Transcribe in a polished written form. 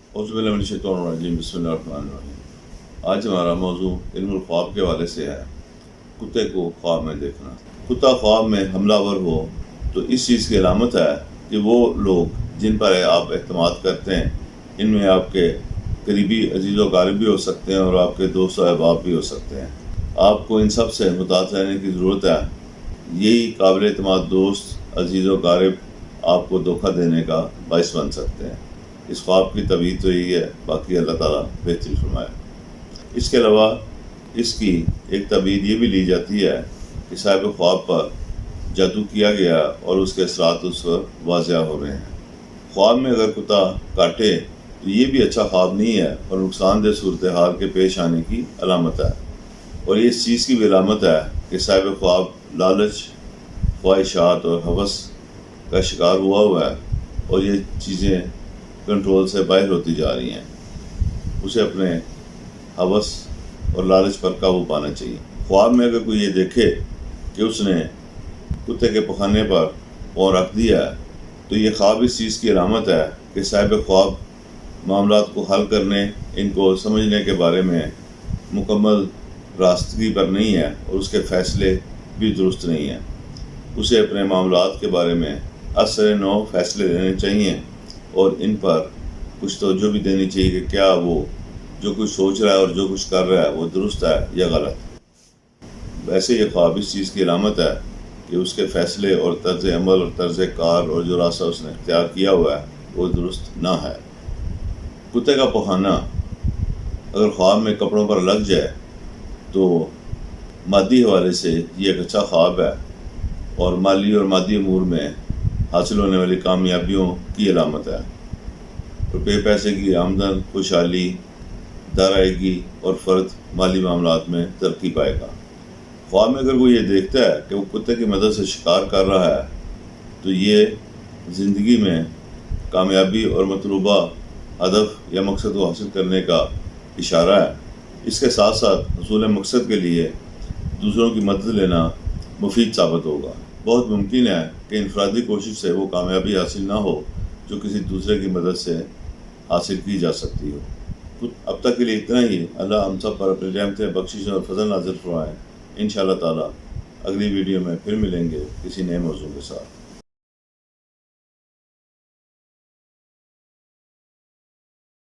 اعوذ باللہ من الشیطان الرجیم، بسم اللہ الرحمن الرحیم۔ آج ہمارا موضوع علم الخواب کے حوالے سے ہے، کتے کو خواب میں دیکھنا۔ کتا خواب میں حملہ آور ہو تو اس چیز کی علامت ہے کہ وہ لوگ جن پر آپ اعتماد کرتے ہیں، ان میں آپ کے قریبی عزیز و اقارب بھی ہو سکتے ہیں اور آپ کے دوست و احباب بھی ہو سکتے ہیں۔ آپ کو ان سب سے متعلق رہنے کی ضرورت ہے۔ یہی قابل اعتماد دوست، عزیز و اقارب آپ کو دھوکہ دینے کا باعث بن سکتے ہیں۔ اس خواب کی تعبیر تو یہی ہے، باقی اللہ تعالیٰ بہتری فرمائے۔ اس کے علاوہ اس کی ایک تعبیر یہ بھی لی جاتی ہے کہ صاحب خواب پر جادو کیا گیا اور اس کے اثرات اس پر واضح ہو رہے ہیں۔ خواب میں اگر کتا کاٹے تو یہ بھی اچھا خواب نہیں ہے اور نقصان دہ صورتحال کے پیش آنے کی علامت ہے، اور یہ اس چیز کی بھی علامت ہے کہ صاحب خواب لالچ، خواہشات اور ہوس کا شکار ہوا ہے اور یہ چیزیں کنٹرول سے باہر ہوتی جا رہی ہیں۔ اسے اپنے ہوس اور لالچ پر قابو پانا چاہیے۔ خواب میں اگر کوئی یہ دیکھے کہ اس نے کتے کے پخانے پر پاؤں رکھ دیا ہے تو یہ خواب اس چیز کی علامت ہے کہ صاحب خواب معاملات کو حل کرنے، ان کو سمجھنے کے بارے میں مکمل راستگی پر نہیں ہے اور اس کے فیصلے بھی درست نہیں ہیں۔ اسے اپنے معاملات کے بارے میں اثر نو فیصلے لینے چاہیے اور ان پر کچھ توجہ بھی دینی چاہیے کہ کیا وہ جو کچھ سوچ رہا ہے اور جو کچھ کر رہا ہے وہ درست ہے یا غلط۔ ویسے یہ خواب اس چیز کی علامت ہے کہ اس کے فیصلے اور طرز عمل اور طرز کار اور جو راستہ اس نے اختیار کیا ہوا ہے وہ درست نہ ہے۔ کتے کا پخانا اگر خواب میں کپڑوں پر لگ جائے تو مادی حوالے سے یہ ایک اچھا خواب ہے اور مالی اور مادی امور میں حاصل ہونے والی کامیابیوں کی علامت ہے۔ روپے پیسے کی آمدن، خوشحالی، دارائیگی اور فرد مالی معاملات میں ترقی پائے گا۔ خواب میں اگر وہ یہ دیکھتا ہے کہ وہ کتے کی مدد سے شکار کر رہا ہے تو یہ زندگی میں کامیابی اور مطلوبہ ہدف یا مقصد کو حاصل کرنے کا اشارہ ہے۔ اس کے ساتھ ساتھ حصول مقصد کے لیے دوسروں کی مدد لینا مفید ثابت ہوگا۔ بہت ممکن ہے کہ انفرادی کوشش سے وہ کامیابی حاصل نہ ہو جو کسی دوسرے کی مدد سے حاصل کی جا سکتی ہو۔ اب تک کے لیے اتنا ہی۔ اللہ ہم سب پر اپنے رحمت، بخشش اور فضل نازل فرمائے۔ انشاءاللہ تعالیٰ اگلی ویڈیو میں پھر ملیں گے کسی نئے موضوع کے ساتھ۔